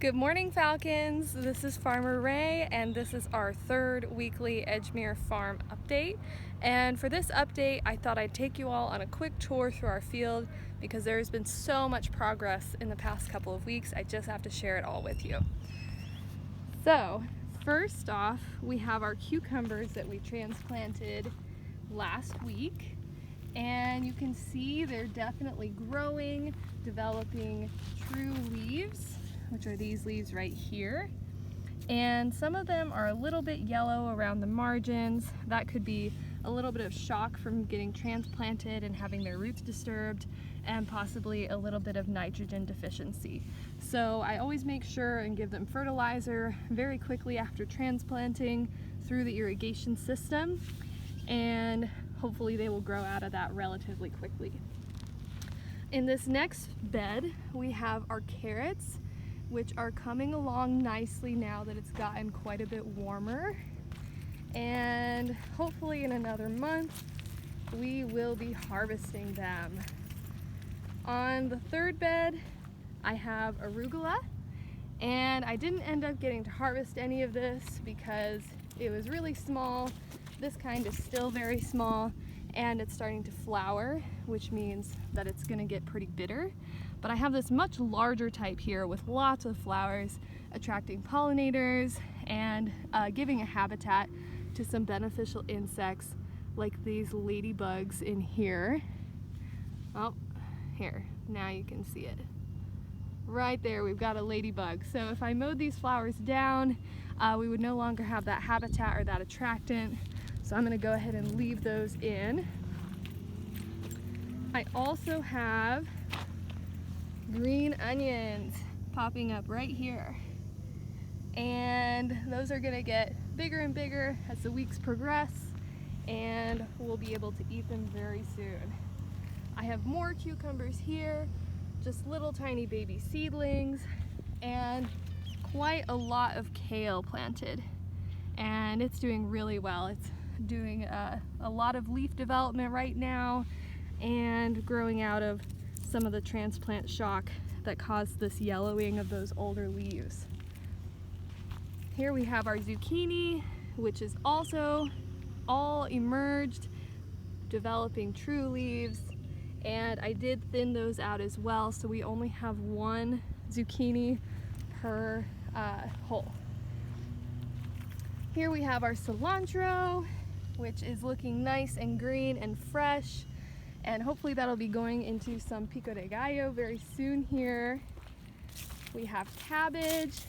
Good morning, Falcons. This is Farmer Ray, and this is our third weekly Edgemere farm update. And for this update, I thought I'd take you all on a quick tour through our field because there's been so much progress in the past couple of weeks. I just have to share it all with you. So, first off, we have our cucumbers that we transplanted last week. And you can see they're definitely growing, developing true leaves, which are these leaves right here. And some of them are a little bit yellow around the margins. That could be a little bit of shock from getting transplanted and having their roots disturbed, and possibly a little bit of nitrogen deficiency. So I always make sure and give them fertilizer very quickly after transplanting through the irrigation system, and hopefully they will grow out of that relatively quickly. In this next bed, we have our carrots, which are coming along nicely now that it's gotten quite a bit warmer. And hopefully in another month, we will be harvesting them. On the third bed, I have arugula, and I didn't end up getting to harvest any of this because it was really small. This kind is still very small, and it's starting to flower, which means that it's gonna get pretty bitter. But I have this much larger type here with lots of flowers, attracting pollinators and giving a habitat to some beneficial insects like these ladybugs in here. Oh, here, now you can see it. Right there, we've got a ladybug. So if I mowed these flowers down, we would no longer have that habitat or that attractant. So I'm gonna go ahead and leave those in. I also have green onions popping up right here. And those are gonna get bigger and bigger as the weeks progress, and we'll be able to eat them very soon. I have more cucumbers here, just little tiny baby seedlings, and quite a lot of kale planted. And it's doing really well. It's doing a lot of leaf development right now and growing out of some of the transplant shock that caused this yellowing of those older leaves. Here we have our zucchini, which is also all emerged, developing true leaves, and I did thin those out as well, so we only have one zucchini per hole. Here we have our cilantro, which is looking nice and green and fresh, and hopefully that'll be going into some pico de gallo very soon here. We have cabbage,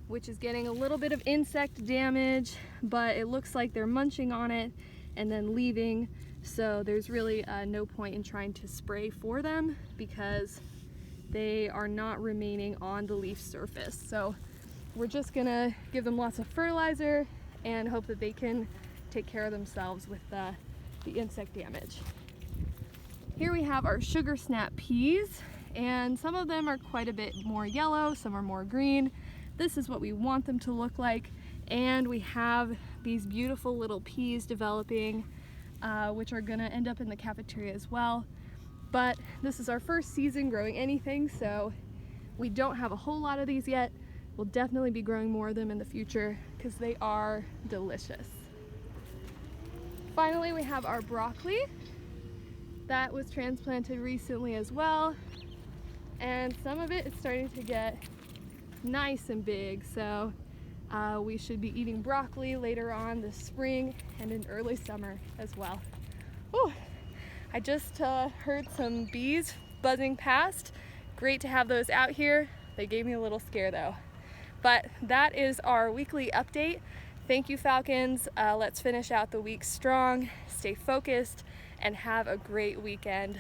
which is getting a little bit of insect damage, but it looks like they're munching on it and then leaving, so there's really no point in trying to spray for them because they are not remaining on the leaf surface. So we're just gonna give them lots of fertilizer and hope that they can take care of themselves with the insect damage. Here we have our sugar snap peas, and some of them are quite a bit more yellow, some are more green. This is what we want them to look like, and we have these beautiful little peas developing, which are gonna end up in the cafeteria as well. But this is our first season growing anything, so we don't have a whole lot of these yet. We'll definitely be growing more of them in the future because they are delicious. Finally, we have our broccoli. That was transplanted recently as well, and some of it is starting to get nice and big, so we should be eating broccoli later on this spring and in early summer as well. Ooh, I just heard some bees buzzing past. Great to have those out here. They gave me a little scare though. But that is our weekly update. Thank you, Falcons. Let's finish out the week strong, stay focused, and have a great weekend.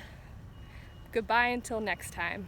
Goodbye until next time.